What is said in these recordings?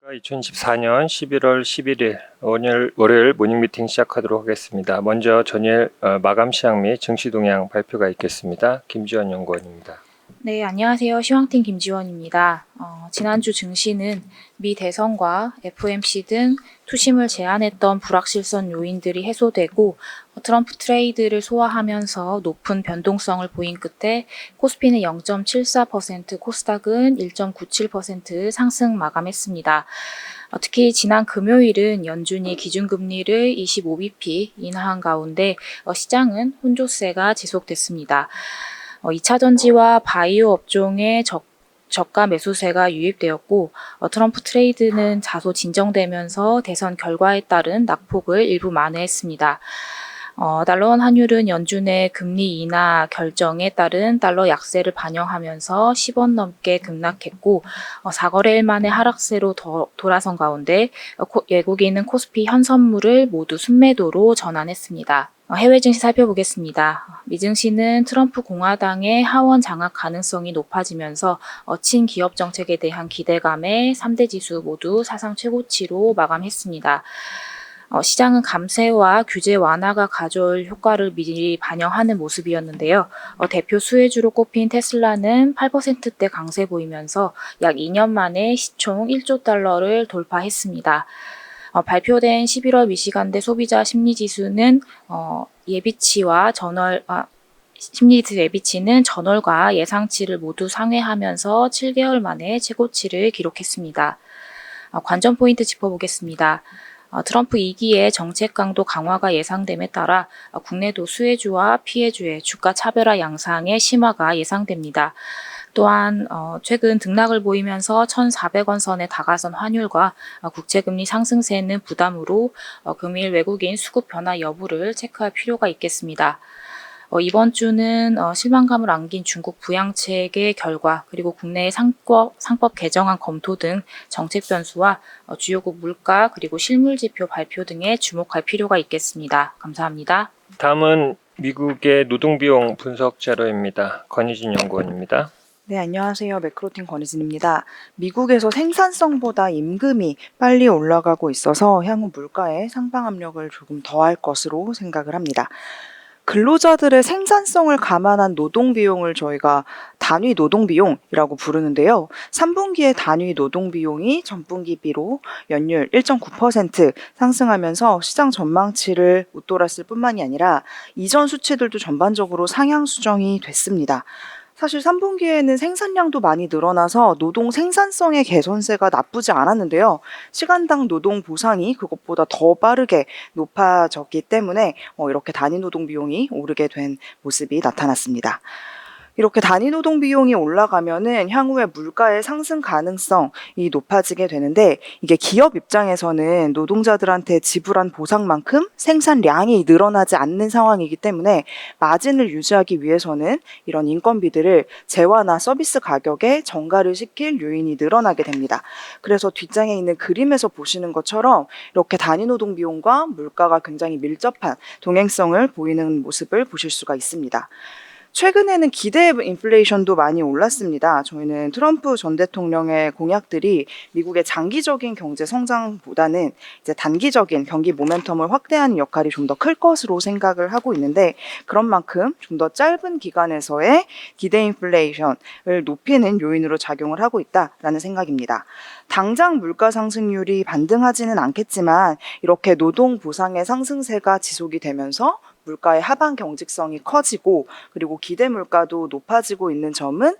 2024년 11월 11일 월요일 모닝 미팅 시작하도록 하겠습니다. 먼저 전일 마감 시황 및 증시 동향 발표가 있겠습니다. 김지원 연구원입니다. 네, 안녕하세요. 시황팀 김지원입니다. 지난주 증시는 미 대선과 FOMC 등 투심을 제한했던 불확실성 요인들이 해소되고 트럼프 트레이드를 소화하면서 높은 변동성을 보인 끝에 코스피는 0.74%, 코스닥은 1.97% 상승 마감했습니다. 특히 지난 금요일은 연준이 기준금리를 25bp 인하한 가운데 시장은 혼조세가 지속됐습니다. 2차 전지와 바이오 업종의 저가 매수세가 유입되었고 트럼프 트레이드는 다소 진정되면서 대선 결과에 따른 낙폭을 일부 만회했습니다. 달러원 환율은 연준의 금리 인하 결정에 따른 달러 약세를 반영하면서 10원 넘게 급락했고 4거래일 만에 하락세로 돌아선 가운데 외국인은 코스피 현선물을 모두 순매도로 전환했습니다. 해외 증시 살펴보겠습니다. 미 증시는 트럼프 공화당의 하원 장악 가능성이 높아지면서 친기업 정책에 대한 기대감에 3대 지수 모두 사상 최고치로 마감했습니다. 시장은 감세와 규제 완화가 가져올 효과를 미리 반영하는 모습이었는데요. 대표 수혜주로 꼽힌 테슬라는 8%대 강세 보이면서 약 2년 만에 시총 1조 달러를 돌파했습니다. 발표된 11월 미시간대 소비자 심리지수는 심리지수 예비치는 전월과 예상치를 모두 상회하면서 7개월 만에 최고치를 기록했습니다. 관전 포인트 짚어보겠습니다. 트럼프 2기의 정책 강도 강화가 예상됨에 따라 국내도 수혜주와 피해주의 주가 차별화 양상의 심화가 예상됩니다. 또한 최근 등락을 보이면서 1,400원 선에 다가선 환율과 국채금리 상승세는 부담으로 금일 외국인 수급 변화 여부를 체크할 필요가 있겠습니다. 이번 주는 실망감을 안긴 중국 부양책의 결과 그리고 국내의 상법 개정안 검토 등 정책 변수와 주요국 물가 그리고 실물 지표 발표 등에 주목할 필요가 있겠습니다. 감사합니다. 다음은 미국의 노동비용 분석 자료입니다. 권희진 연구원입니다. 네, 안녕하세요. 매크로팀 권희진입니다. 미국에서 생산성보다 임금이 빨리 올라가고 있어서 향후 물가에 상방 압력을 조금 더할 것으로 생각을 합니다. 근로자들의 생산성을 감안한 노동비용을 저희가 단위 노동비용이라고 부르는데요. 3분기의 단위 노동비용이 전분기 비로 연율 1.9% 상승하면서 시장 전망치를 웃돌았을 뿐만이 아니라 이전 수치들도 전반적으로 상향 수정이 됐습니다. 사실 3분기에는 생산량도 많이 늘어나서 노동 생산성의 개선세가 나쁘지 않았는데요. 시간당 노동 보상이 그것보다 더 빠르게 높아졌기 때문에 이렇게 단위 노동 비용이 오르게 된 모습이 나타났습니다. 이렇게 단위 노동 비용이 올라가면은 향후에 물가의 상승 가능성이 높아지게 되는데 이게 기업 입장에서는 노동자들한테 지불한 보상만큼 생산량이 늘어나지 않는 상황이기 때문에 마진을 유지하기 위해서는 이런 인건비들을 재화나 서비스 가격에 정가를 시킬 요인이 늘어나게 됩니다. 그래서 뒷장에 있는 그림에서 보시는 것처럼 이렇게 단위 노동 비용과 물가가 굉장히 밀접한 동행성을 보이는 모습을 보실 수가 있습니다. 최근에는 기대 인플레이션도 많이 올랐습니다. 저희는 트럼프 전 대통령의 공약들이 미국의 장기적인 경제 성장보다는 이제 단기적인 경기 모멘텀을 확대하는 역할이 좀 더 클 것으로 생각을 하고 있는데 그런 만큼 좀 더 짧은 기간에서의 기대 인플레이션을 높이는 요인으로 작용을 하고 있다라는 생각입니다. 당장 물가 상승률이 반등하지는 않겠지만 이렇게 노동 보상의 상승세가 지속이 되면서 물가의 하방 경직성이 커지고 그리고 기대 물가도 높아지고 있는 점은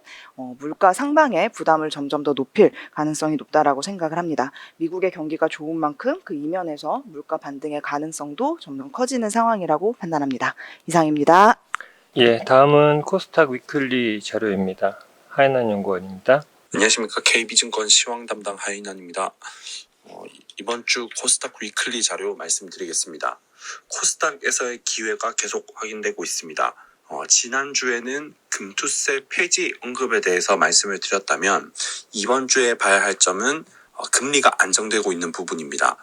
물가 상방의 부담을 점점 더 높일 가능성이 높다라고 생각을 합니다. 미국의 경기가 좋은 만큼 그 이면에서 물가 반등의 가능성도 점점 커지는 상황이라고 판단합니다. 이상입니다. 예, 다음은 코스닥 위클리 자료입니다. 하인한 연구원입니다. 안녕하십니까. KB증권 시황 담당 하인환입니다. 이번 주 코스닥 위클리 자료 말씀드리겠습니다. 코스닥에서의 기회가 계속 확인되고 있습니다. 지난주에는 금투세 폐지 언급에 대해서 말씀을 드렸다면 이번 주에 봐야 할 점은 금리가 안정되고 있는 부분입니다.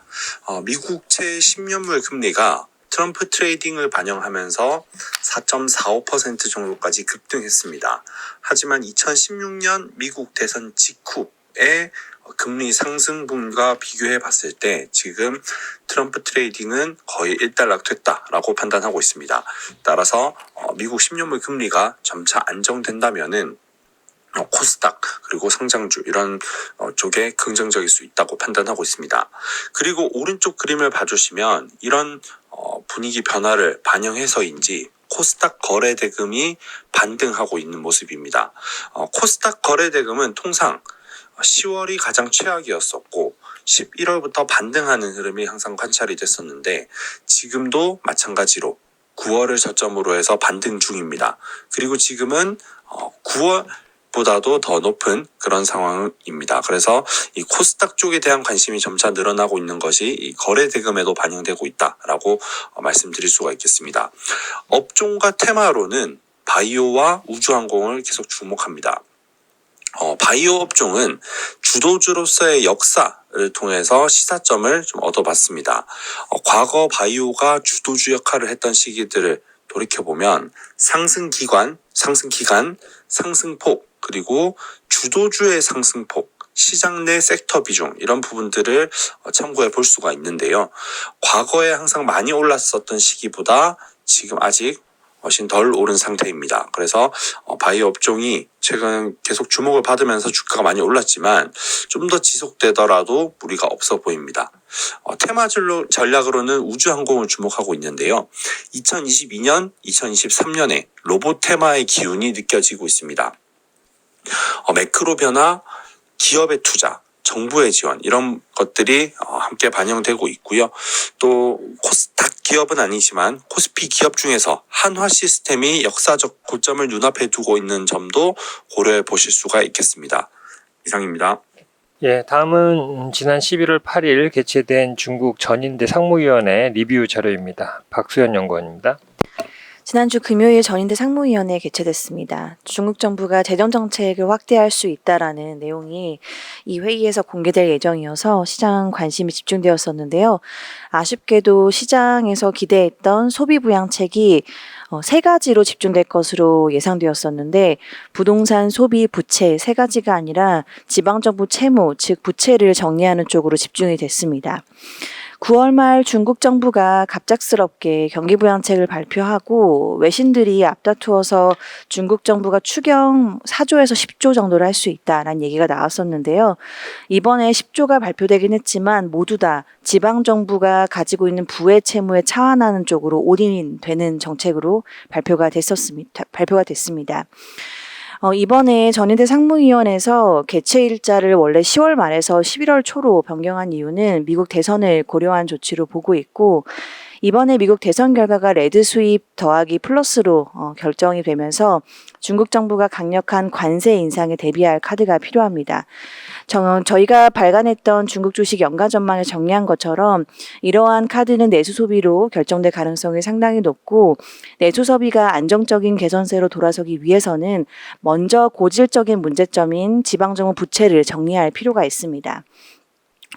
미국채 10년물 금리가 트럼프 트레이딩을 반영하면서 4.45% 정도까지 급등했습니다. 하지만 2016년 미국 대선 직후 전에의 금리 상승분과 비교해 봤을 때 지금 트럼프 트레이딩은 거의 일단락됐다라고 판단하고 있습니다. 따라서 미국 10년물 금리가 점차 안정된다면은 코스닥 그리고 상장주 이런 쪽에 긍정적일 수 있다고 판단하고 있습니다. 그리고 오른쪽 그림을 봐주시면 이런 분위기 변화를 반영해서인지 코스닥 거래대금이 반등하고 있는 모습입니다. 코스닥 거래대금은 통상 10월이 가장 최악이었었고 11월부터 반등하는 흐름이 항상 관찰이 됐었는데 지금도 마찬가지로 9월을 저점으로 해서 반등 중입니다. 그리고 지금은 9월보다도 더 높은 그런 상황입니다. 그래서 이 코스닥 쪽에 대한 관심이 점차 늘어나고 있는 것이 이 거래 대금에도 반영되고 있다라고 말씀드릴 수가 있겠습니다. 업종과 테마로는 바이오와 우주항공을 계속 주목합니다. 바이오 업종은 주도주로서의 역사를 통해서 시사점을 좀 얻어봤습니다. 과거 바이오가 주도주 역할을 했던 시기들을 돌이켜보면 상승기간, 상승폭, 그리고 주도주의 상승폭, 시장 내 섹터 비중 이런 부분들을 참고해 볼 수가 있는데요. 과거에 항상 많이 올랐었던 시기보다 지금 아직 훨씬 덜 오른 상태입니다. 그래서 바이오 업종이 최근 계속 주목을 받으면서 주가가 많이 올랐지만 좀 더 지속되더라도 무리가 없어 보입니다. 테마 전략으로는 우주항공을 주목하고 있는데요. 2022년, 2023년에 로봇 테마의 기운이 느껴지고 있습니다. 매크로 변화, 기업의 투자, 정부의 지원 이런 것들이 함께 반영되고 있고요. 또 코스닥 기업은 아니지만 코스피 기업 중에서 한화 시스템이 역사적 고점을 눈앞에 두고 있는 점도 고려해 보실 수가 있겠습니다. 이상입니다. 예, 다음은 지난 11월 8일 개최된 중국 전인대 상무위원회 리뷰 자료입니다. 박수현 연구원입니다. 지난주 금요일 전인대 상무위원회 개최됐습니다. 중국 정부가 재정 정책을 확대할 수 있다라는 내용이 이 회의에서 공개될 예정이어서 시장 관심이 집중되었었는데요. 아쉽게도 시장에서 기대했던 소비 부양책이 세 가지로 집중될 것으로 예상되었었는데 부동산, 소비, 부채 세 가지가 아니라 지방정부 채무, 즉 부채를 정리하는 쪽으로 집중이 됐습니다. 9월 말 중국 정부가 갑작스럽게 경기부양책을 발표하고 외신들이 앞다투어서 중국 정부가 추경 4조에서 10조 정도를 할 수 있다라는 얘기가 나왔었는데요. 이번에 10조가 발표되긴 했지만 모두 다 지방정부가 가지고 있는 부의 채무에 차환하는 쪽으로 올인되는 정책으로 발표가 됐습니다. 이번에 전인대 상무위원회에서 개최 일자를 원래 10월 말에서 11월 초로 변경한 이유는 미국 대선을 고려한 조치로 보고 있고 이번에 미국 대선 결과가 레드 수입 더하기 플러스로 결정이 되면서 중국 정부가 강력한 관세 인상에 대비할 카드가 필요합니다. 저희가 발간했던 중국 주식 연가 전망을 정리한 것처럼 이러한 카드는 내수 소비로 결정될 가능성이 상당히 높고 내수 소비가 안정적인 개선세로 돌아서기 위해서는 먼저 고질적인 문제점인 지방정부 부채를 정리할 필요가 있습니다.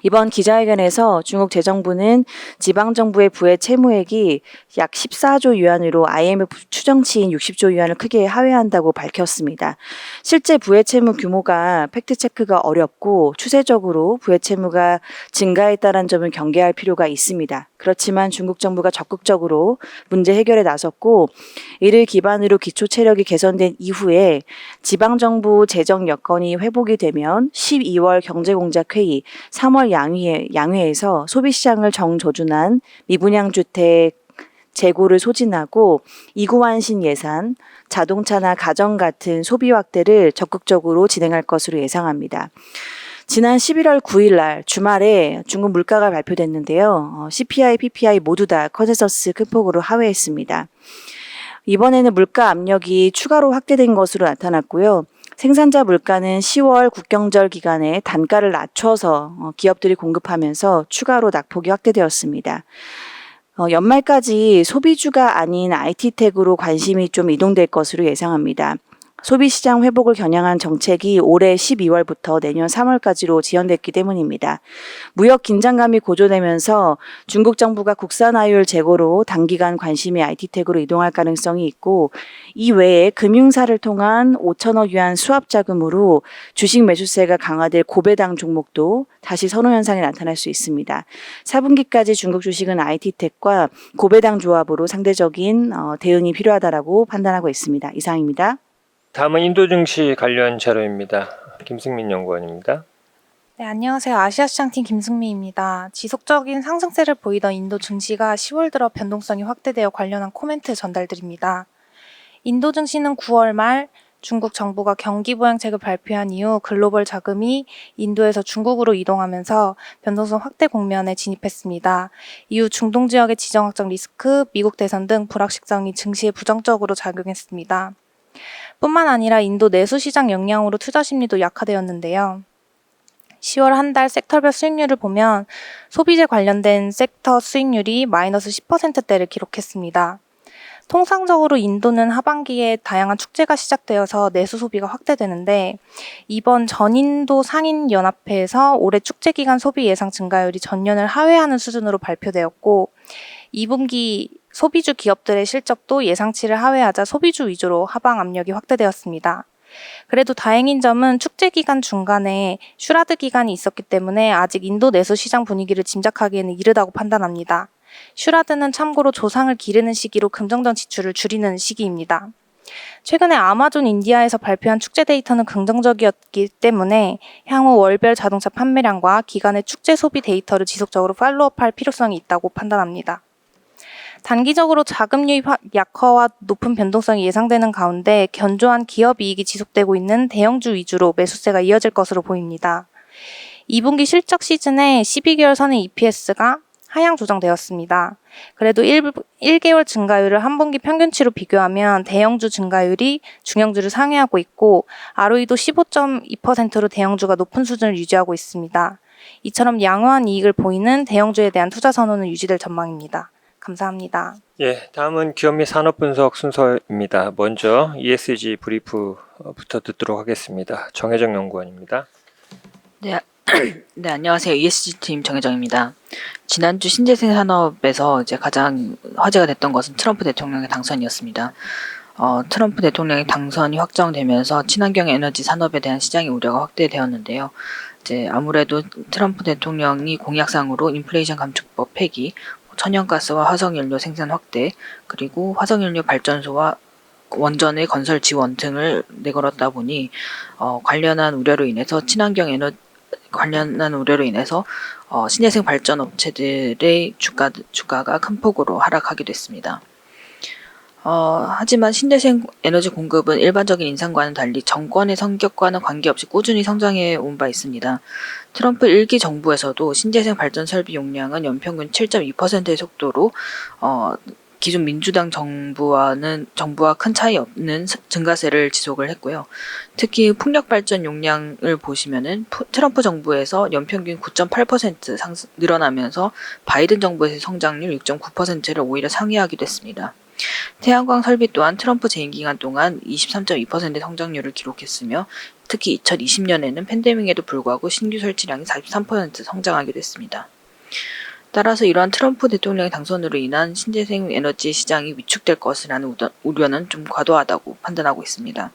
이번 기자회견에서 중국 재정부는 지방정부의 부의 채무액이 약 14조 유안으로 IMF 추정치인 60조 유안을 크게 하회한다고 밝혔습니다. 실제 부의 채무 규모가 팩트체크가 어렵고 추세적으로 부의 채무가 증가했다는 점을 경계할 필요가 있습니다. 그렇지만 중국 정부가 적극적으로 문제 해결에 나섰고 이를 기반으로 기초 체력이 개선된 이후에 지방정부 재정 여건이 회복이 되면 12월 경제공작회의, 3월 양회에서 소비시장을 정조준한 미분양주택 재고를 소진하고 이구환신 예산, 자동차나 가전 같은 소비 확대를 적극적으로 진행할 것으로 예상합니다. 지난 11월 9일 날 주말에 중국 물가가 발표됐는데요. CPI, PPI 모두 다 컨센서스 큰 폭으로 하회했습니다. 이번에는 물가 압력이 추가로 확대된 것으로 나타났고요. 생산자 물가는 10월 국경절 기간에 단가를 낮춰서 기업들이 공급하면서 추가로 낙폭이 확대되었습니다. 연말까지 소비주가 아닌 IT텍으로 관심이 좀 이동될 것으로 예상합니다. 소비시장 회복을 겨냥한 정책이 올해 12월부터 내년 3월까지로 지연됐기 때문입니다. 무역 긴장감이 고조되면서 중국 정부가 국산 화요일 재고로 단기간 관심이 IT텍으로 이동할 가능성이 있고, 이 외에 금융사를 통한 5천억 위안 수합 자금으로 주식 매수세가 강화될 고배당 종목도 다시 선호 현상이 나타날 수 있습니다. 4분기까지 중국 주식은 IT텍과 고배당 조합으로 상대적인 대응이 필요하다라고 판단하고 있습니다. 이상입니다. 다음은 인도 증시 관련 자료입니다. 김승민 연구원입니다. 네, 안녕하세요. 아시아시장팀 김승미입니다. 지속적인 상승세를 보이던 인도 증시가 10월 들어 변동성이 확대되어 관련한 코멘트 전달드립니다. 인도 증시는 9월 말 중국 정부가 경기 부양책을 발표한 이후 글로벌 자금이 인도에서 중국으로 이동하면서 변동성 확대 국면에 진입했습니다. 이후 중동 지역의 지정학적 리스크, 미국 대선 등 불확실성이 증시에 부정적으로 작용했습니다. 뿐만 아니라 인도 내수 시장 영향으로 투자 심리도 약화되었는데요. 10월 한 달 섹터별 수익률을 보면 소비재 관련된 섹터 수익률이 마이너스 10%대를 기록했습니다. 통상적으로 인도는 하반기에 다양한 축제가 시작되어서 내수 소비가 확대되는데, 이번 전인도 상인연합회에서 올해 축제 기간 소비 예상 증가율이 전년을 하회하는 수준으로 발표되었고, 2분기 소비주 기업들의 실적도 예상치를 하회하자 소비주 위주로 하방 압력이 확대되었습니다. 그래도 다행인 점은 축제 기간 중간에 슈라드 기간이 있었기 때문에 아직 인도 내수 시장 분위기를 짐작하기에는 이르다고 판단합니다. 슈라드는 참고로 조상을 기르는 시기로 금정전 지출을 줄이는 시기입니다. 최근에 아마존 인디아에서 발표한 축제 데이터는 긍정적이었기 때문에 향후 월별 자동차 판매량과 기간의 축제 소비 데이터를 지속적으로 팔로우업할 필요성이 있다고 판단합니다. 단기적으로 자금 유입 약화와 높은 변동성이 예상되는 가운데 견조한 기업 이익이 지속되고 있는 대형주 위주로 매수세가 이어질 것으로 보입니다. 2분기 실적 시즌에 12개월 선의 EPS가 하향 조정되었습니다. 그래도 1개월 증가율을 한 분기 평균치로 비교하면 대형주 증가율이 중형주를 상회하고 있고, ROE도 15.2%로 대형주가 높은 수준을 유지하고 있습니다. 이처럼 양호한 이익을 보이는 대형주에 대한 투자 선호는 유지될 전망입니다. 감사합니다. 예, 다음은 기업 및 산업 분석 순서입니다. 먼저 ESG 브리프부터 듣도록 하겠습니다. 정혜정 연구원입니다. 네, 네, 안녕하세요. ESG팀 정혜정입니다. 지난주 신재생 산업에서 이제 가장 화제가 됐던 것은 트럼프 대통령의 당선이었습니다. 트럼프 대통령의 당선이 확정되면서 친환경 에너지 산업에 대한 시장의 우려가 확대되었는데요. 이제 아무래도 트럼프 대통령이 공약상으로 인플레이션 감축법 폐기, 천연가스와 화석연료 생산 확대, 그리고 화석연료 발전소와 원전의 건설 지원 등을 내걸었다 보니 관련한 우려로 인해서 신재생 발전 업체들의 주가가 큰 폭으로 하락하게 됐습니다. 하지만 신재생 에너지 공급은 일반적인 인상과는 달리 정권의 성격과는 관계없이 꾸준히 성장해 온 바 있습니다. 트럼프 1기 정부에서도 신재생 발전 설비 용량은 연평균 7.2%의 속도로 기존 민주당 정부와 큰 차이 없는 증가세를 지속을 했고요. 특히 풍력 발전 용량을 보시면은 트럼프 정부에서 연평균 9.8% 늘어나면서 바이든 정부에서의 성장률 6.9%를 오히려 상회하기도 했습니다. 태양광 설비 또한 트럼프 재임 기간 동안 23.2%의 성장률을 기록했으며, 특히 2020년에는 팬데믹에도 불구하고 신규 설치량이 43% 성장하기도 했습니다. 따라서 이러한 트럼프 대통령의 당선으로 인한 신재생 에너지 시장이 위축될 것이라는 우려는 좀 과도하다고 판단하고 있습니다.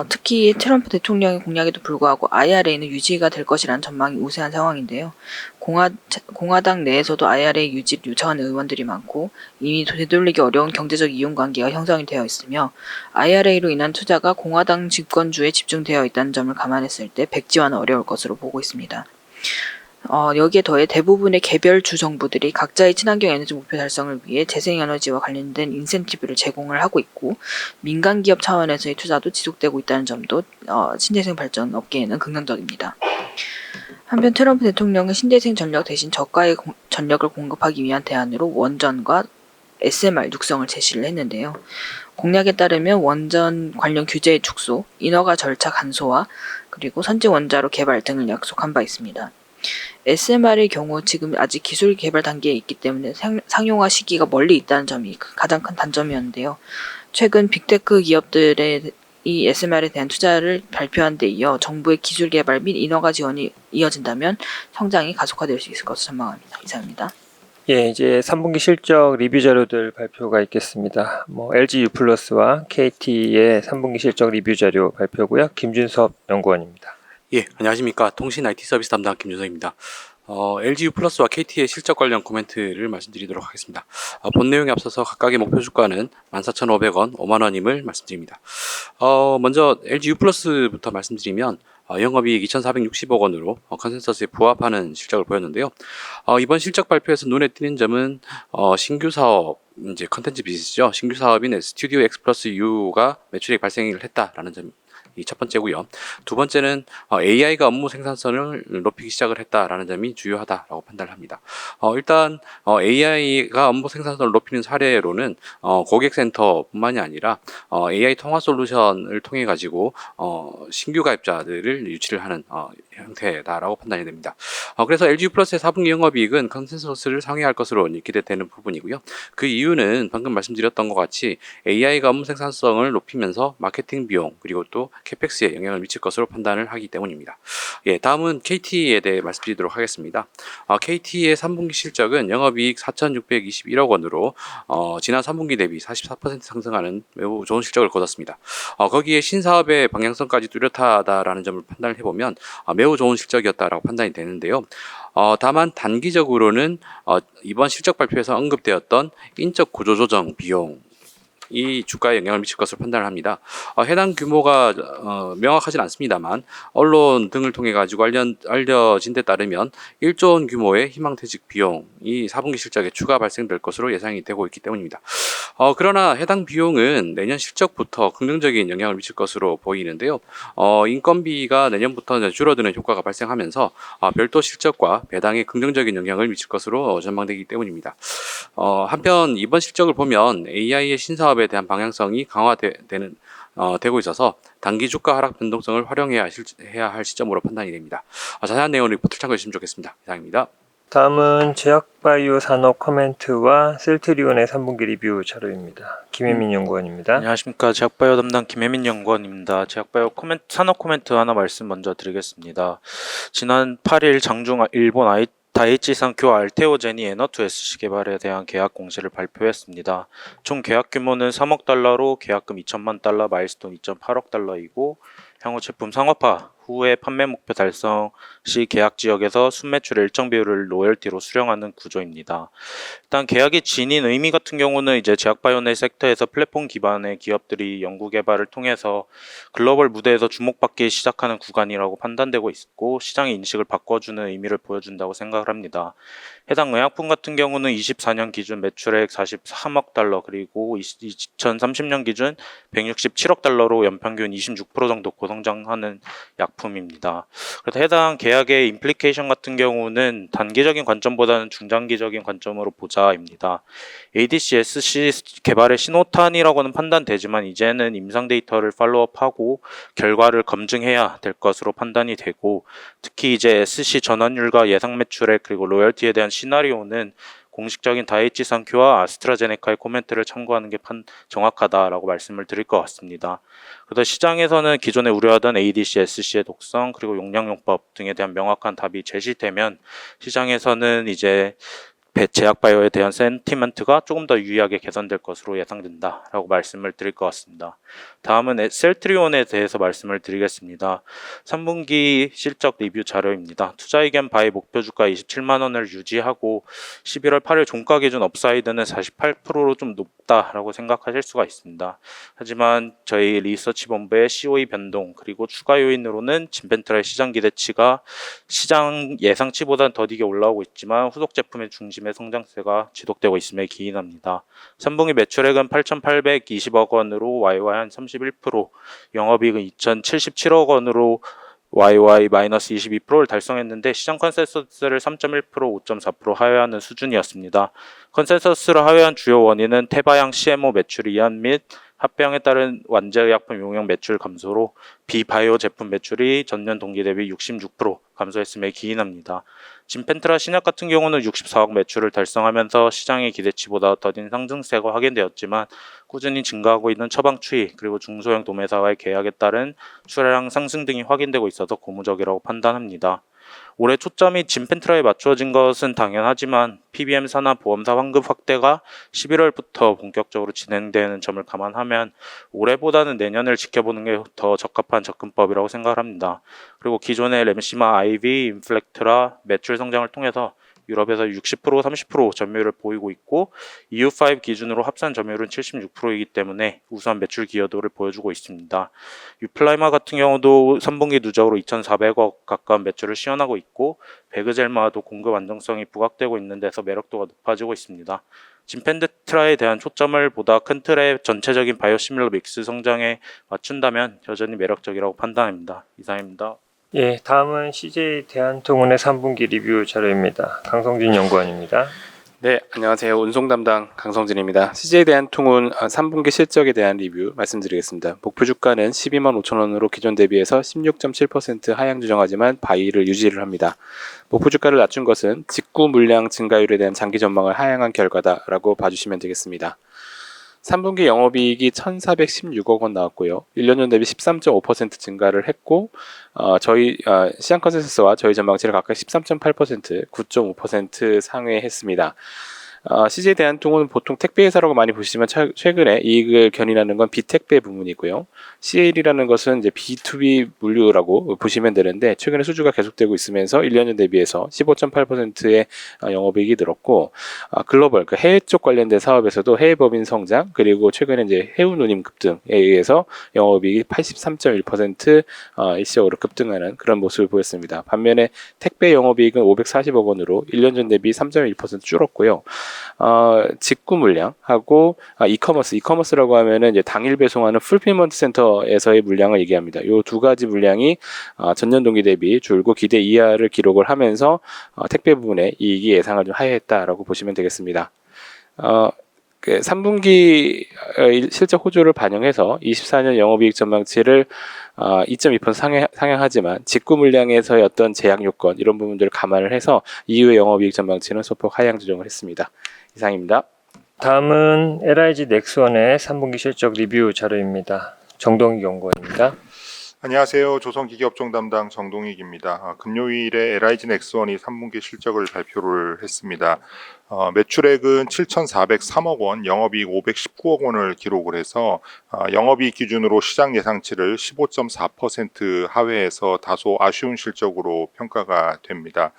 특히 트럼프 대통령의 공약에도 불구하고 IRA는 유지가 될 것이라는 전망이 우세한 상황인데요. 공화당 내에서도 IRA 유지를 요청하는 의원들이 많고, 이미 되돌리기 어려운 경제적 이윤관계가 형성이 되어 있으며, IRA로 인한 투자가 공화당 집권주에 집중되어 있다는 점을 감안했을 때 백지화는 어려울 것으로 보고 있습니다. 여기에 더해 대부분의 개별 주정부들이 각자의 친환경 에너지 목표 달성을 위해 재생에너지와 관련된 인센티브를 제공을 하고 있고, 민간 기업 차원에서의 투자도 지속되고 있다는 점도 신재생 발전 업계에는 긍정적입니다. 한편 트럼프 대통령은 신재생 전력 대신 저가의 전력을 공급하기 위한 대안으로 원전과 SMR 육성을 제시를 했는데요. 공약에 따르면 원전 관련 규제의 축소, 인허가 절차 간소화, 그리고 선제 원자로 개발 등을 약속한 바 있습니다. SMR의 경우 지금 아직 기술 개발 단계에 있기 때문에 상용화 시기가 멀리 있다는 점이 가장 큰 단점이었는데요. 최근 빅테크 기업들의 이 SMR에 대한 투자를 발표한 데 이어 정부의 기술 개발 및 인허가 지원이 이어진다면 성장이 가속화될 수 있을 것으로 전망합니다. 이상입니다. 예, 이제 3분기 실적 리뷰 자료들 발표가 있겠습니다. LG U+와 KT의 3분기 실적 리뷰 자료 발표고요. 김준섭 연구원입니다. 예, 안녕하십니까. 통신 IT 서비스 담당 김준석입니다. LG U+와 KT의 실적 관련 코멘트를 말씀드리도록 하겠습니다. 본 내용에 앞서서 각각의 목표 주가는 14,500원, 5만원임을 말씀드립니다. 먼저 LG U+부터 말씀드리면 영업이익 2,460억 원으로 컨센서스에 부합하는 실적을 보였는데요. 이번 실적 발표에서 눈에 띄는 점은 신규 사업, 이제 컨텐츠 비즈니스죠. 신규 사업인 스튜디오 X 플러스 U가 매출액 발생을 했다라는 점이 첫 번째고요. 두 번째는 AI가 업무 생산성을 높이기 시작을 했다라는 점이 주요하다라고 판단을 합니다. 일단 AI가 업무 생산성을 높이는 사례로는 고객센터뿐만이 아니라 AI 통화 솔루션을 통해 가지고 신규 가입자들을 유치를 하는 형태다라고 판단이 됩니다. 그래서 LG U+의 4분기 영업이익은 컨센서스를 상회할 것으로 기대되는 부분이고요. 그 이유는 방금 말씀드렸던 것 같이 AI가 업무 생산성을 높이면서 마케팅 비용 그리고 또 캐펙스에 영향을 미칠 것으로 판단을 하기 때문입니다. 예, 다음은 KT에 대해 말씀드리도록 하겠습니다. KT의 3분기 실적은 영업이익 4,621억 원으로 지난 3분기 대비 44% 상승하는 매우 좋은 실적을 거뒀습니다. 거기에 신사업의 방향성까지 뚜렷하다라는 점을 판단을 해보면 매우 좋은 실적이었다라고 판단이 되는데요. 다만 단기적으로는 이번 실적 발표에서 언급되었던 인적 구조 조정 비용 이 주가에 영향을 미칠 것으로 판단을 합니다. 해당 규모가 명확하진 않습니다만 언론 등을 통해 가지고 알려진 데 따르면 1조 원 규모의 희망퇴직 비용이 4분기 실적에 추가 발생될 것으로 예상이 되고 있기 때문입니다. 그러나 해당 비용은 내년 실적부터 긍정적인 영향을 미칠 것으로 보이는데요. 인건비가 내년부터 줄어드는 효과가 발생하면서 별도 실적과 배당에 긍정적인 영향을 미칠 것으로 전망되기 때문입니다. 한편 이번 실적을 보면 AI의 신사업에 대한 방향성이 되고 있어서 단기 주가 하락 변동성을 활용해야 할 시점으로 판단이 됩니다. 자세한 내용을 리포트를 참고해 주시면 좋겠습니다. 이상입니다. 다음은 제약바이오 산업 코멘트와 셀트리온의 3분기 리뷰 자료입니다. 김혜민 연구원입니다. 안녕하십니까. 제약바이오 담당 김혜민 연구원입니다. 제약바이오 산업 코멘트 하나 말씀 먼저 드리겠습니다. 지난 8일 장중 일본 다이치 산큐와 알테오젠이 에너2 SC 개발에 대한 계약 공시를 발표했습니다. 총 계약 규모는 3억 달러로 계약금 2천만 달러, 마일스톤 2.8억 달러이고 향후 제품 상업화 후에 판매 목표 달성 시 계약 지역에서 순매출의 일정 비율을 로열티로 수령하는 구조입니다. 일단 계약이 지닌 의미 같은 경우는 이제 제약바이오넷 섹터에서 플랫폼 기반의 기업들이 연구 개발을 통해서 글로벌 무대에서 주목받기 시작하는 구간이라고 판단되고 있고 시장의 인식을 바꿔주는 의미를 보여준다고 생각을 합니다. 해당 의약품 같은 경우는 24년 기준 매출액 43억 달러 그리고 2030년 기준 167억 달러로 연평균 26% 정도 고성장하는 약품입니다. 그래서 해당 계약의 임플리케이션 같은 경우는 단기적인 관점보다는 중장기적인 관점으로 보자입니다. ADC-SC 개발의 신호탄이라고는 판단되지만 이제는 임상 데이터를 팔로우업하고 결과를 검증해야 될 것으로 판단이 되고 특히 이제 SC 전환율과 예상 매출액 그리고 로열티에 대한 시나리오는 공식적인 다이치 산큐와 아스트라제네카의 코멘트를 참고하는 게 정확하다라고 말씀을 드릴 것 같습니다. 그래서 시장에서는 기존에 우려하던 ADC, SC의 독성 그리고 용량용법 등에 대한 명확한 답이 제시되면 시장에서는 이제 제약바이오에 대한 센티먼트가 조금 더 유의하게 개선될 것으로 예상된다라고 말씀을 드릴 것 같습니다. 다음은 셀트리온에 대해서 말씀을 드리겠습니다. 3분기 실적 리뷰 자료입니다. 투자의견 바이 목표 주가 27만 원을 유지하고 11월 8일 종가 기준 업사이드는 48%로 좀 높다라고 생각하실 수가 있습니다. 하지만 저희 리서치 본부의 COE 변동 그리고 추가 요인으로는 진벤트라의 시장 기대치가 시장 예상치보다는 더디게 올라오고 있지만 후속 제품의 중심의 성장세가 지속되고 있음에 기인합니다. 3분기 매출액은 8,820억 원으로 YY 한 31%, 영업이익은 2,077억 원으로 YY 마이너스 22%를 달성했는데 시장 컨센서스를 3.1%, 5.4% 하회하는 수준이었습니다. 컨센서스를 하회한 주요 원인은 테바양 CMO 매출 이한 및 합병에 따른 완제의약품 용역 매출 감소로 비바이오 제품 매출이 전년 동기 대비 66% 감소했음에 기인합니다. 진펜트라 신약 같은 경우는 64억 매출을 달성하면서 시장의 기대치보다 더딘 상승세가 확인되었지만 꾸준히 증가하고 있는 처방 추이 그리고 중소형 도매사와의 계약에 따른 수량 상승 등이 확인되고 있어서 고무적이라고 판단합니다. 올해 초점이 진펜트라에 맞추어진 것은 당연하지만 PBM사나 보험사 환급 확대가 11월부터 본격적으로 진행되는 점을 감안하면 올해보다는 내년을 지켜보는 게 더 적합한 접근법이라고 생각을 합니다. 그리고 기존의 램시마, 아이비, 인플렉트라 매출 성장을 통해서 유럽에서 60%, 30% 점유율을 보이고 있고 EU5 기준으로 합산 점유율은 76%이기 때문에 우수한 매출 기여도를 보여주고 있습니다. 유플라이마 같은 경우도 3분기 누적으로 2,400억 가까운 매출을 시현하고 있고 베그젤마도 공급 안정성이 부각되고 있는 데서 매력도가 높아지고 있습니다. 진펜트라에 대한 초점을 보다 큰 틀의 전체적인 바이오시밀러 믹스 성장에 맞춘다면 여전히 매력적이라고 판단합니다. 이상입니다. 예, 다음은 CJ 대한통운의 3분기 리뷰 자료입니다. 강성진 연구원입니다. 네, 안녕하세요. 운송 담당 강성진입니다. CJ 대한통운 3분기 실적에 대한 리뷰 말씀드리겠습니다. 목표 주가는 12만 5천 원으로 기존 대비해서 16.7% 하향 조정하지만 바이를 유지를 합니다. 목표 주가를 낮춘 것은 직구 물량 증가율에 대한 장기 전망을 하향한 결과다라고 봐주시면 되겠습니다. 3분기 영업이익이 1,416억 원 나왔고요. 1년 전 대비 13.5% 증가를 했고 저희 시장 컨센서스와 저희 전망치를 각각 13.8%, 9.5% 상회했습니다. CJ 대한통운은 보통 택배 회사라고 많이 보시지만 최근에 이익을 견인하는 건 비택배 부문이고요. CL이라는 것은 이제 B2B 물류라고 보시면 되는데 최근에 수주가 계속되고 있으면서 1년 전 대비해서 15.8%의 영업이익이 늘었고 글로벌 그 해외 쪽 관련된 사업에서도 해외 법인 성장 그리고 최근에 이제 해운 운임 급등에 의해서 영업이익이 83.1% 일시적으로 급등하는 그런 모습을 보였습니다. 반면에 택배 영업이익은 540억 원으로 1년 전 대비 3.1% 줄었고요. 직구 물량하고 이커머스라고 하면은 이제 당일 배송하는 풀필먼트 센터에서의 물량을 얘기합니다. 이 두 가지 물량이 전년 동기 대비 줄고 기대 이하를 기록을 하면서 택배 부분의 이익이 예상을 좀 하회했다라고 보시면 되겠습니다. 3분기 실적 호조를 반영해서 24년 영업이익 전망치를 2.2% 상향하지만 직구 물량에서의 어떤 제약 요건 이런 부분들을 감안을 해서 이후의 영업이익 전망치는 소폭 하향 조정을 했습니다. 이상입니다. 다음은 LIG 넥스원의 3분기 실적 리뷰 자료입니다. 정동익 연구원입니다. 안녕하세요. 조선기기업종 담당 정동익입니다. 금요일에 LIG 넥스원이 3분기 실적을 발표를 했습니다. 매출액은 7,403억 원, 영업이익 519억 원을 기록을 해서 영업이익 기준으로 시장 예상치를 15.4% 하회해서 다소 아쉬운 실적으로 평가가 됩니다.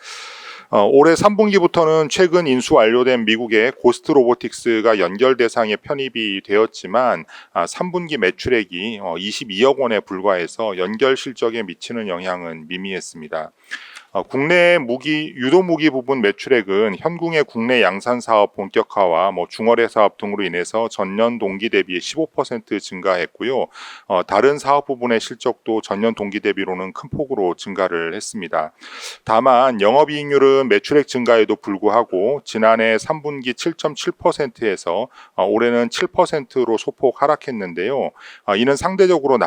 올해 3분기부터는 최근 인수 완료된 미국의 고스트 로보틱스가 연결 대상에 편입이 되었지만 3분기 매출액이 22억 원에 불과해서 연결 실적에 미치는 영향은 미미했습니다. 국내 유도 무기 부분 매출액은 현궁의 국내 양산 사업 본격화와 중거래 사업 등으로 인해서 전년 동기 대비 15% 증가했고요. 다른 사업 부분의 실적도 전년 동기 대비로는 큰 폭으로 증가를 했습니다. 다만 영업이익률은 매출액 증가에도 불구하고 지난해 3분기 7.7%에서 올해는 7%로 소폭 하락했는데요. 이는 상대적으로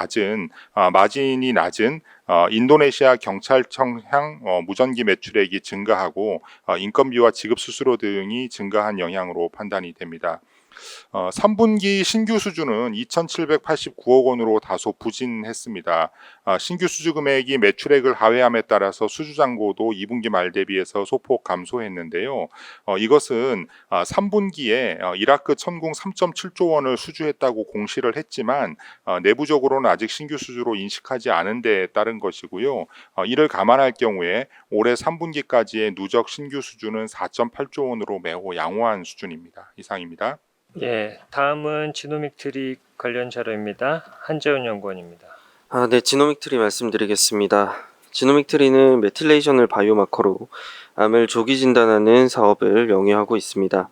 마진이 낮은 인도네시아 경찰청향 무전기 매출액이 증가하고 인건비와 지급 수수료 등이 증가한 영향으로 판단이 됩니다. 3분기 신규 수주는 2,789억 원으로 다소 부진했습니다. 신규 수주 금액이 매출액을 하회함에 따라서 수주 잔고도 2분기 말 대비해서 소폭 감소했는데요. 이것은 3분기에 이라크 천궁 3.7조 원을 수주했다고 공시를 했지만 내부적으로는 아직 신규 수주로 인식하지 않은 데 따른 것이고요. 이를 감안할 경우에 올해 3분기까지의 누적 신규 수주는 4.8조 원으로 매우 양호한 수준입니다. 이상입니다. 예, 다음은 지노믹 트리 관련 자료입니다. 한재훈 연구원입니다. 네, 지노믹 트리 말씀드리겠습니다. 지노믹 트리는 메틸레이션을 바이오마커로 암을 조기 진단하는 사업을 영위하고 있습니다.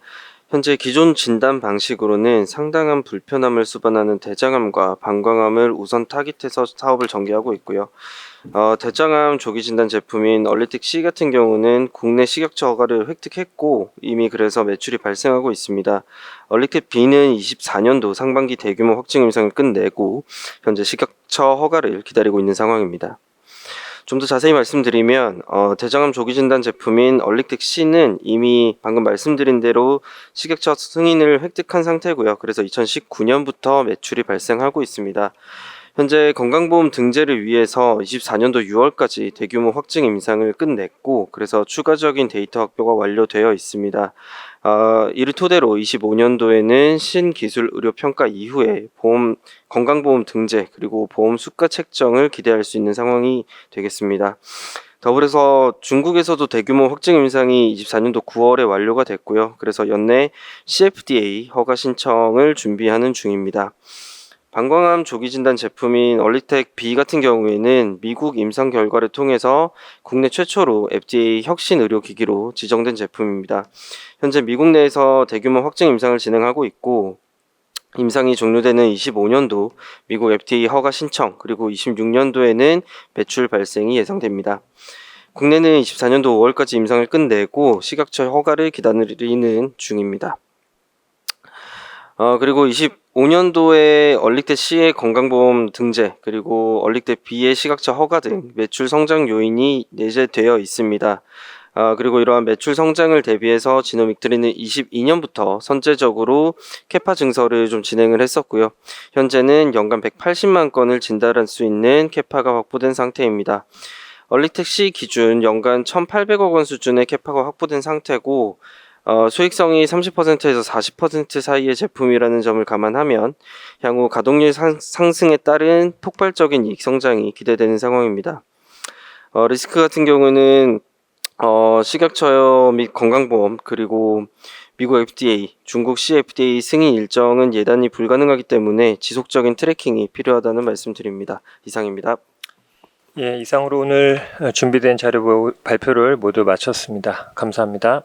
현재 기존 진단 방식으로는 상당한 불편함을 수반하는 대장암과 방광암을 우선 타깃해서 사업을 전개하고 있고요. 대장암 조기 진단 제품인 얼리텍 C 같은 경우는 국내 식약처 허가를 획득했고 이미 그래서 매출이 발생하고 있습니다. 얼리텍 B는 24년도 상반기 대규모 확증 임상을 끝내고 현재 식약처 허가를 기다리고 있는 상황입니다. 좀 더 자세히 말씀드리면 대장암 조기 진단 제품인 얼리텍 C는 이미 방금 말씀드린 대로 식약처 승인을 획득한 상태고요. 그래서 2019년부터 매출이 발생하고 있습니다. 현재 건강보험 등재를 위해서 24년도 6월까지 대규모 확증 임상을 끝냈고 그래서 추가적인 데이터 확보가 완료되어 있습니다. 이를 토대로 25년도에는 신기술 의료 평가 이후에 건강보험 등재 그리고 보험 수가 책정을 기대할 수 있는 상황이 되겠습니다. 더불어서 중국에서도 대규모 확증 임상이 24년도 9월에 완료가 됐고요. 그래서 연내 CFDA 허가 신청을 준비하는 중입니다. 방광암 조기 진단 제품인 얼리텍 B 같은 경우에는 미국 임상 결과를 통해서 국내 최초로 FDA 혁신 의료기기로 지정된 제품입니다. 현재 미국 내에서 대규모 확증 임상을 진행하고 있고 임상이 종료되는 25년도 미국 FDA 허가 신청 그리고 26년도에는 매출 발생이 예상됩니다. 국내는 24년도 5월까지 임상을 끝내고 식약처 허가를 기다리는 중입니다. 그리고 25년도에 얼리텍 C의 건강보험 등재 그리고 얼리텍 B의 식약처 허가 등 매출 성장 요인이 내재되어 있습니다. 그리고 이러한 매출 성장을 대비해서 지노믹트리는 22년부터 선제적으로 캐파 증설을 좀 진행을 했었고요. 현재는 연간 180만 건을 진단할 수 있는 캐파가 확보된 상태입니다. 얼리텍 C 기준 연간 1,800억 원 수준의 캐파가 확보된 상태고 수익성이 30%에서 40% 사이의 제품이라는 점을 감안하면 향후 가동률 상승에 따른 폭발적인 이익 성장이 기대되는 상황입니다. 리스크 같은 경우는 식약처 및 건강보험 그리고 미국 FDA, 중국 CFDA 승인 일정은 예단이 불가능하기 때문에 지속적인 트래킹이 필요하다는 말씀드립니다. 이상입니다. 예, 이상으로 오늘 준비된 자료 발표를 모두 마쳤습니다. 감사합니다.